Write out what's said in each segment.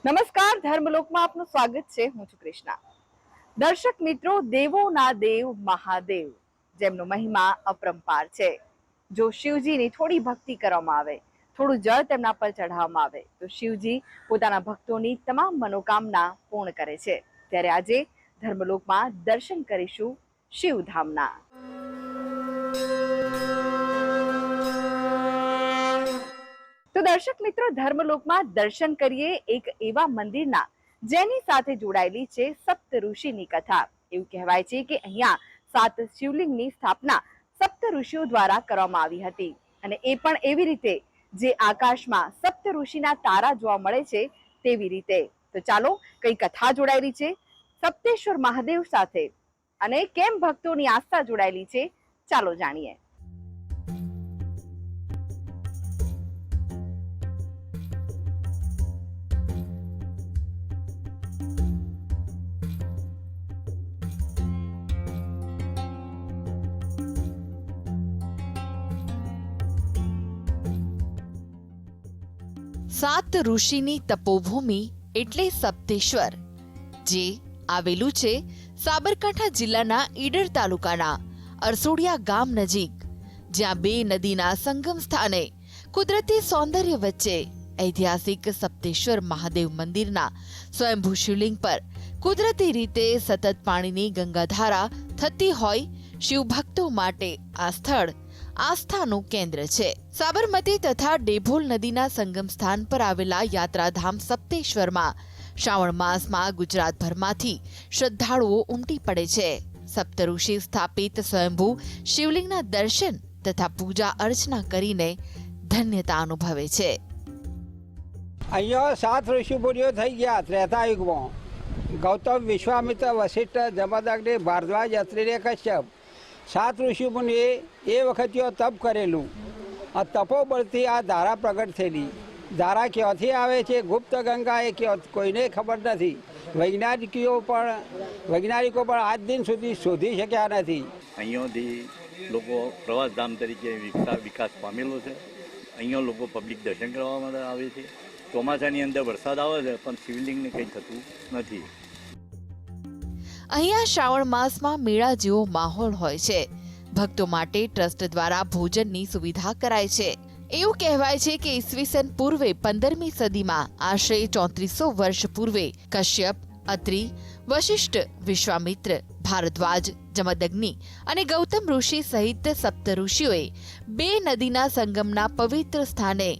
નમસ્કાર, ધર્મલોકમાં આપનું સ્વાગત છે. હું છું કૃષ્ણા. દર્શક મિત્રો, દેવોના દેવ મહાદેવ જેમનો મહિમા અપરંપાર છે. જો શિવજીની થોડી ભક્તિ કરવામાં આવે, થોડું જળ તેમના પર ચઢાવવામાં આવે તો શિવજી પોતાના ભક્તોની તમામ મનોકામના પૂર્ણ કરે છે. ત્યારે આજે ધર્મલોકમાં દર્શન કરીશું શિવધામના. તો દર્શક મિત્રો, ધર્મલોકમાં દર્શન કરીએ એક એવા મંદિરના જેની સાથે જોડાયેલી છે સપ્ત ઋષિની કથા. એવું કહેવાય છે કે અહીંયા 7 શિવલિંગની સ્થાપના સપ્ત ઋષિઓ દ્વારા કરવામાં આવી હતી, અને એ પણ એવી રીતે જે આકાશમાં સપ્ત ઋષિના તારા જોવા મળે છે તેવી રીતે. તો ચાલો, કઈ કથા જોડાયેલી છે સપ્તેશ્વર મહાદેવ સાથે અને કેમ ભક્તોની આસ્થા જોડાયેલી છે, ચાલો જાણીએ. સાત ઋષિની તપોભૂમિ એટલે સપ્તેશ્વર, જે આવેલું છે સાબરકાંઠા જિલ્લાના ઈડર તાલુકાના અરસોડિયા ગામ નજીક, જ્યાં બે નદીના સંગમ સ્થાને કુદરતી સૌંદર્ય વચ્ચે ઐતિહાસિક સપ્તેશ્વર મહાદેવ મંદિરના સ્વયંભૂ શિવલિંગ પર કુદરતી રીતે સતત પાણીની ગંગાધારા થતી હોય શિવભક્તો માટે આ સ્થળ આસ્થાનું કેન્દ્ર છે. સાબરમતી તથા ડેભોલ નદીના સંગમ સ્થાન પર આવેલા યાત્રાધામ સપ્તેશ્વરમાં શ્રાવણ માસમાં ગુજરાતભરમાંથી શ્રદ્ધાળુઓ ઉમટી પડે છે. સપ્તઋષિ સ્થાપિત સ્વયંભૂ શિવલિંગના દર્શન તથા પૂજા અર્ચના કરીને ધન્યતા અનુભવે છે. અહીંયા 7 ઋષિમુનિઓ થઈ ગયા ત્રેતા યુગમાં. ગૌતમ, વિશ્વામિત્ર, વશિષ્ઠ, જમદગ્નિ, ભારદ્વાજ, અત્રિને, કશ્યપ 7 ઋષિમુનિએ એ વખતે તપ કરેલું. આ તપોબળથી આ ધારા પ્રગટ થયેલી. ધારા ક્યાંથી આવે છે, ગુપ્ત ગંગા, એ કોઈને ખબર નથી. વૈજ્ઞાનિકો પણ આજ દિન સુધી શોધી શક્યા નથી. અહીંયાથી લોકો પ્રવાસધામ તરીકે વિકાસ પામેલો છે. અહીંયા લોકો પબ્લિક દર્શન કરવા માટે આવે છે. ચોમાસાની અંદર વરસાદ આવે છે પણ શિવલિંગને કંઈ થતું નથી. અહીંયા શ્રાવણ માસમાં મેળા જેવો માહોલ હોય છે. ભક્તો માટે ટ્રસ્ટ દ્વારા ભોજનની સુવિધા કરાય છે. એવું કહેવાય છે કે ઈસવીસન પૂર્વે 15મી સદીમાં આશરે 3400 વર્ષ પૂર્વે કશ્યપ, અત્રિ, વશિષ્ઠ, વિશ્વામિત્ર, ભારદ્વાજ, જમદગ્નિ અને ગૌતમ ઋષિ સહિત સપ્ત ઋષિઓએ બે નદીના સંગમના પવિત્ર સ્થાને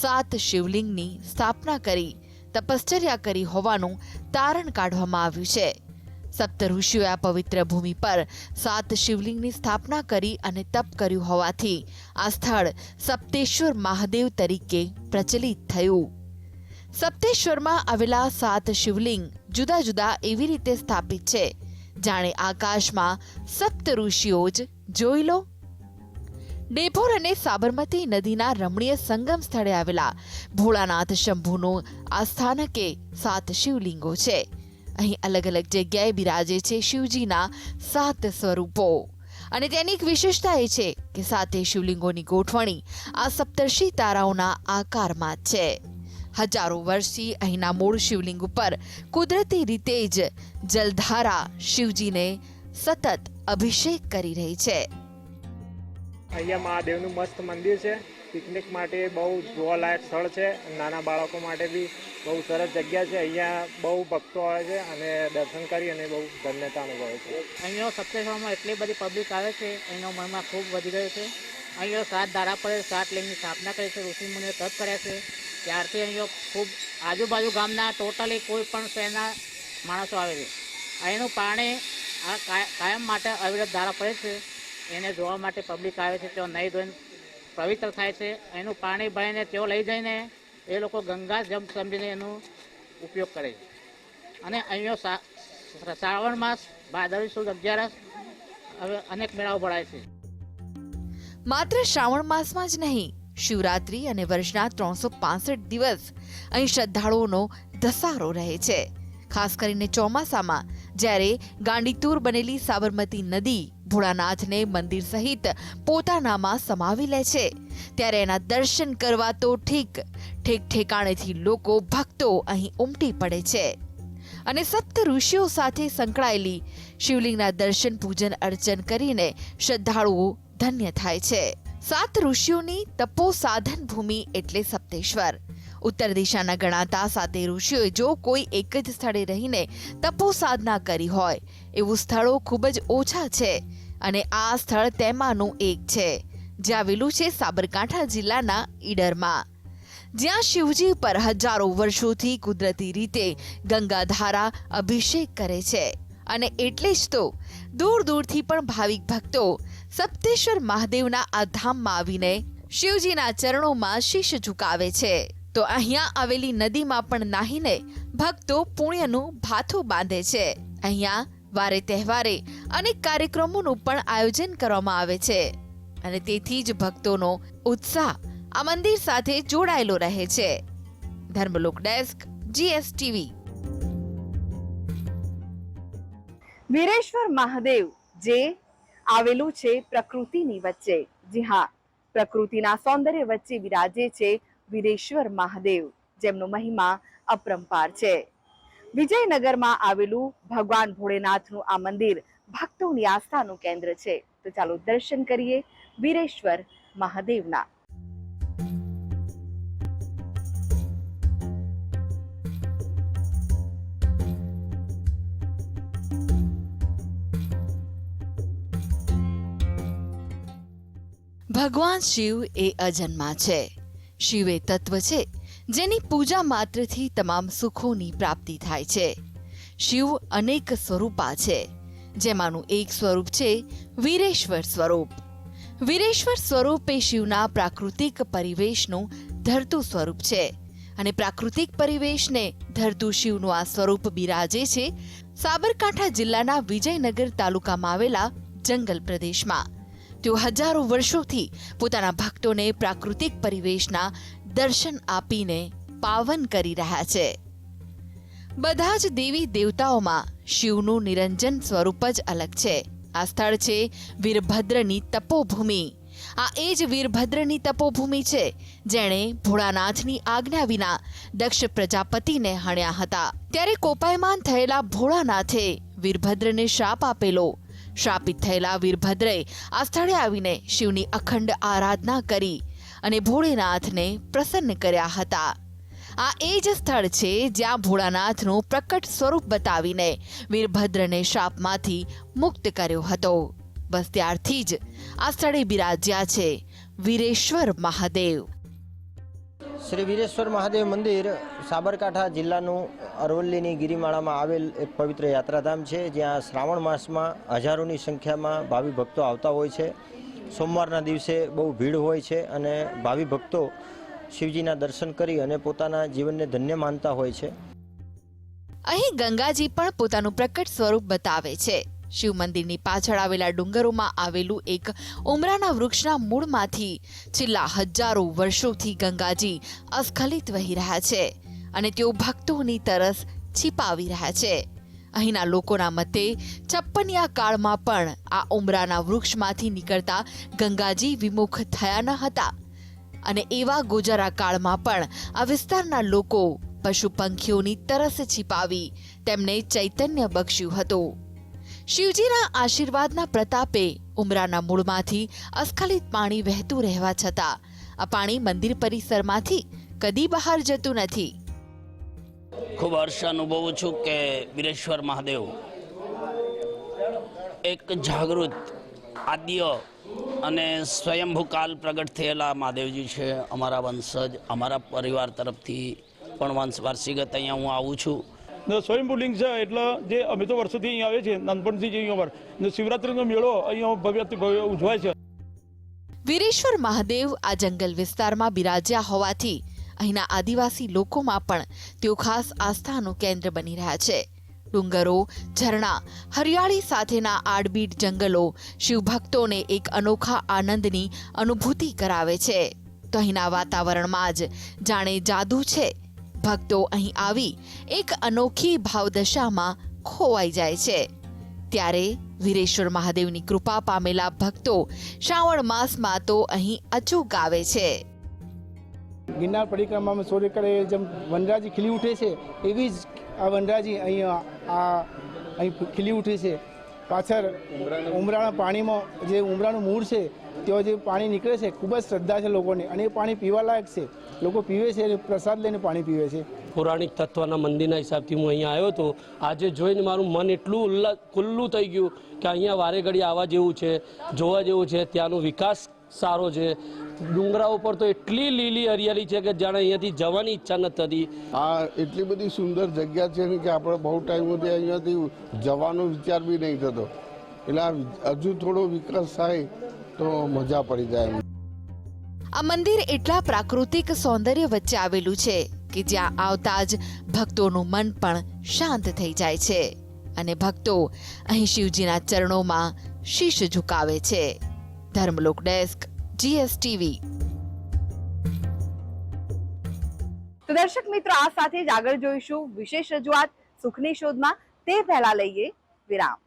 7 શિવલિંગની સ્થાપના કરી તપશ્ચર્યા કરી હોવાનું તારણ કાઢવામાં આવ્યું છે. સપ્ત ઋષિઓએ આ પવિત્ર ભૂમિ પર 7 શિવલિંગની સ્થાપના કરી અને તપ કર્યું હોવાથી આ સ્થળ સપ્તેશ્વર મહાદેવ તરીકે પ્રચલિત થયું. સપ્તેશ્વરમાં આવેલા 7 શિવલિંગ જુદા જુદા એવી રીતે સ્થાપિત છે જાણે આકાશમાં સપ્ત ઋષિઓ જ જોઈ લો. ડેભોર અને સાબરમતી નદીના રમણીય સંગમ સ્થળે આવેલા ભોળાનાથ શંભુનું આ સ્થાનકે 7 શિવલિંગો છે. અહીં અલગ અલગ જગ્યાએ બિરાજે છે શિવજીના 7 સ્વરૂપો, અને તેની એક વિશેષતા એ છે કે 7 શિવલિંગોની ગોઠવણી આ સપ્તર્ષિ તારાઓના આકારમાં છે. હજારો વર્ષથી અહીંના મૂળ શિવલિંગ ઉપર કુદરતી રીતે જ જલધારા શિવજીને સતત અભિષેક કરી રહી છે. અહીંયા મહાદેવનું મસ્ત મંદિર છે. પિકનિક માટે બહુ જોવાલાયક સ્થળ છે. નાના બાળકો માટે બી બહુ સરસ જગ્યા છે. અહીંયા બહુ ભક્તો આવે છે અને દર્શન કરી અને બહુ ધન્યતા અનુભવે છે. અહીંયા સપ્તેશ્વરમાં એટલી બધી પબ્લિક આવે છે, એનો મહિમા ખૂબ વધી ગયો છે. અહીંયા 7 ધારા પર 7 લિંગની સ્થાપના કરી છે. ઋષિમુનિએ તપ કર્યા છે. ત્યારથી અહીંયા ખૂબ આજુબાજુ ગામના ટોટલી કોઈ પણ શહેરના માણસો આવે છે. અહીંનું પાણી આ કાયમ માટે અવિરત ધારા પડે છે. એને જોવા માટે પબ્લિક આવે છે. તેઓ નહીં ધોઈને પવિત્ર થાય છે. એનું પાણી ભરીને તેઓ લઈ જઈને એ લોકો ગંગા જમ સમજીને એનો ઉપયોગ કરે છે. અને અહીંયા શ્રાવણ માસ, ભાદરવી સુદ 11 હવે અનેક મેળાઓ ભરાય છે. માત્ર શ્રાવણ માસમાં જ નહીં, શિવરાત્રી અને વર્ષના 365 દિવસ અહીં શ્રદ્ધાળુઓનો ધસારો રહે છે. ખાસ કરીને ચોમાસામાં જ્યારે ગાંડીતુર બનેલી સાબરમતી નદી ભોળાનાથને મંદિર સહિત પોતાનામાં સમાવી લે છે ત્યારે એના દર્શન કરવા તો ઠીક ઠેકાણેથી લોકો ભક્તો અહીં ઉમટી પડે છે અને સપ્ત ઋષિઓ સાથે સંકળાયેલી શિવલિંગના દર્શન પૂજન અર્ચન કરીને શ્રદ્ધાળુઓ ધન્ય થાય છે. 7 ઋષિઓની તપો સાધન ભૂમિ એટલે સપ્તેશ્વર. ઉત્તર દિશાના ગણાતા 7 ઋષિઓએ જો કોઈ એક જ સ્થળે રહીને તપો સાધના કરી હોય એવું સ્થળો ખૂબ જ ઓછા છે અને આ સ્થળ તેમાંનું એક છે જે આવેલું છે સાબરકાંઠા જિલ્લાના ઈડરમાં, જ્યાં શિવજી પર હજારો વર્ષોથી કુદરતી રીતે ગંગાધારા અભિષેક કરે છે અને એટલે જ તો દૂર દૂરથી પણ ભાવિક ભક્તો સપ્તેશ્વર મહાદેવના આ ધામમાં આવીને શિવજીના ચરણોમાં શીશ ઝુકાવે છે. તો અહીંયા આવેલી નદીમાં પણ નાહીને ભક્તો પુણ્યનું ભાથું બાંધે છે. અહીંયા વારે તહેવારે અનેક કાર્યક્રમોનું પણ આયોજન કરવામાં આવે છે અને તેથી જ ભક્તોનો ઉત્સાહ આ મંદિર સાથે જોડાયેલો રહે છે. Dharmalok desk, GSTV. વીરેશ્વર મહાદેવ જે આવેલું છે પ્રકૃતિની વચ્ચે. જી હા, પ્રકૃતિના સૌંદર્ય વચ્ચે વિરાજે છે વીરેશ્વર મહાદેવ, જેમનો મહિમા અપરંપાર છે. વિજયનગરમાં આવેલું ભગવાન ભોળેનાથનું આ મંદિર ભક્તોની આસ્થાનું કેન્દ્ર છે. તો ચાલો દર્શન કરીએ વીરેશ્વર મહાદેવના. ભગવાન શિવ એ અજન્મા છે. શિવ એ તત્વ છે જેની પૂજા માત્રથી તમામ સુખોની પ્રાપ્તિ થાય છે. શિવ અનેક સ્વરૂપા છે, જેમાંનું એક સ્વરૂપ છે વીરેશ્વર સ્વરૂપ. વીરેશ્વર સ્વરૂપ એ શિવના પ્રાકૃતિક પરિવેશનું ધરતું સ્વરૂપ છે અને પ્રાકૃતિક પરિવેશને ધરતું શિવનું આ સ્વરૂપ બિરાજે છે સાબરકાંઠા જિલ્લાના વિજયનગર તાલુકામાં આવેલા જંગલ પ્રદેશમાં. તેઓ હજારો વર્ષોથી પોતાના ભક્તોને પ્રાકૃતિક પરિવેશના દર્શન આપીને પાવન કરી રહ્યા છે. બધા જ દેવી દેવતાઓમાં શિવનું નિરંજન સ્વરૂપ જ અલગ છે. આ સ્થળ છે વીરભદ્રની તપોભૂમિ. આ એ જ વીરભદ્રની તપોભૂમિ છે જેણે ભોળાનાથની આજ્ઞા વિના દક્ષ પ્રજાપતિને હણ્યા હતા. ત્યારે કોપાયમાન થયેલા ભોળાનાથે વીરભદ્રને શ્રાપ આપેલો. શ્રાપિત થયેલા વીરભદ્રે આ સ્થળે આવીને શિવની અખંડ આરાધના કરી અને ભોળેનાથને પ્રસન્ન કર્યા હતા. આ એ જ સ્થળ છે જ્યાં ભોળાનાથનું પ્રકટ સ્વરૂપ બતાવીને વીરભદ્રને શાપમાંથી મુક્ત કર્યો હતો. બસ ત્યારથી જ આ સ્થળે બિરાજ્યા છે વીરેશ્વર મહાદેવ. શ્રી વીરેશ્વર મહાદેવ મંદિર સાબરકાંઠા જિલ્લાનું અરવલ્લીની ગિરિમાળામાં આવેલ એક પવિત્ર યાત્રાધામ છે, જ્યાં શ્રાવણ માસમાં હજારોની સંખ્યામાં ભાવિ ભક્તો આવતા હોય છે. સોમવારના દિવસે બહુ ભીડ હોય છે અને ભાવિ ભક્તો શિવજીના દર્શન કરી અને પોતાના જીવનને ધન્ય માનતા હોય છે. અહીં ગંગાજી પણ પોતાનું પ્રકટ સ્વરૂપ બતાવે છે. શિવ મંદિરની પાછળ આવેલા ડુંગરોમાં આવેલું એક ઉમરાના વૃક્ષના મૂળમાંથી છેલ્લા હજારો વર્ષોથી ગંગાજી અસ્ખલિત વહી રહ્યા છે અને તેઓ ભક્તોની તરસ છીપાવી રહ્યા છે. અહીંના લોકોના મતે છપ્પનિયા કાળમાં પણ આ ઉમરાના વૃક્ષમાંથી નીકળતા ગંગાજી વિમુખ થયા ન હતા અને એવા ગોજારા કાળમાં પણ આ વિસ્તારના લોકો પશુ પંખીઓની તરસ છીપાવી તેમને ચૈતન્ય બક્ષ્યું હતું. શિવજીના આશીર્વાદના પ્રતાપે ઉમરાના મૂળમાંથી અસ્ખલિત પાણી વહેતું રહેવા છતાં આ પાણી મંદિર પરિસરમાંથી કદી બહાર જતું નથી. ખૂબ હર્ષ અનુભવું છું કે વીરેશ્વર મહાદેવ એક જાગૃત આદ્ય અને સ્વયંભૂકાલ પ્રગટ થયેલા મહાદેવજી છે. અમારા વંશજ, અમારા પરિવાર તરફથી પણ વાર્ષિકત અહીંયા હું આવું છું. સ્વયંભૂલિંગ છે એટલે જે અમે તો વર્ષોથી અહીંયા આવે છે, નાનપણથી જ અહીંયા પર શિવરાત્રીનો મેળો અહીંયા ભવ્યથી ભવ્ય ઉજવાય છે. વીરેશ્વર મહાદેવ આ જંગલ વિસ્તારમાં બિરાજ્યા હોવાથી અહીંના આદિવાસી લોકોમાં પણ તેઓ ખાસ આસ્થાનું કેન્દ્ર બની રહ્યા છે. ડુંગરો, ઝરણા, હરિયાળી સાથેના આડબીડ જંગલો શિવભક્તોને એક અનોખા આનંદની અનુભૂતિ કરાવે છે. તો અહીંના વાતાવરણમાં જ જાણે જાદુ છે. ભક્તો અહીં આવી એક અનોખી ભાવદશામાં ખોવાઈ જાય છે। ત્યારે વીરેશ્વર મહાદેવની કૃપા પામેલા ભક્તો શ્રાવણ માસમાં તો અહીં અચૂક આવે છે। ગિરનાર પરિક્રમામાં સૂર્યકળે જેમ વનરાજી ખીલી ઉઠે છે એવી જ આ વનરાજી અહીં ખીલી ઉઠી છે। પાછળ ઉમરાના પાણીમાં જે ઉમરાનું મૂળ છે તેઓ જે પાણી નીકળે છે ખૂબ જ શ્રદ્ધા છે લોકોને, અને એ પાણી પીવાલાયક છે। લોકો પીવે છે અને પ્રસાદ લઈને પાણી પીવે છે। પૌરાણિક તત્વના મંદિરના હિસાબથી હું અહીંયા આવ્યો હતો। આજે જોઈને મારું મન એટલું ખુલ્લું થઈ ગયું કે અહીંયા વારે ઘડી આવવા જેવું છે, જોવા જેવું છે। ત્યાંનો વિકાસ સારો છે। ડુંગરા ઉપર તો એટલી લીલી હરિયાળી છે કે જાણે અહીંયાથી જવાની ઈચ્છા નથી થતી। આ એટલી બધી સુંદર જગ્યા છે ને કે આપણે બહુ ટાઈમથી અહીંયાથી જવાનો વિચાર બી નહીં થતો, એટલે હજુ થોડો વિકાસ થાય તો મજા પડી જાય। આ મંદિર એટલા પ્રાકૃતિક સૌંદર્ય વચ્ચે આવેલું છે કે જ્યાં આવતા જ ભક્તોનું મન પણ શાંત થઈ જાય છે અને ભક્તો અહીં શિવજીના ચરણોમાં શીશ ઝુકાવે છે। Dharmalok desk, GSTV। તો દર્શક મિત્રો, આ સાથે જ આગળ જોઈશું વિશેષ રજૂઆત સુખની શોધમાં। તે પહેલા લઈએ વિરામ।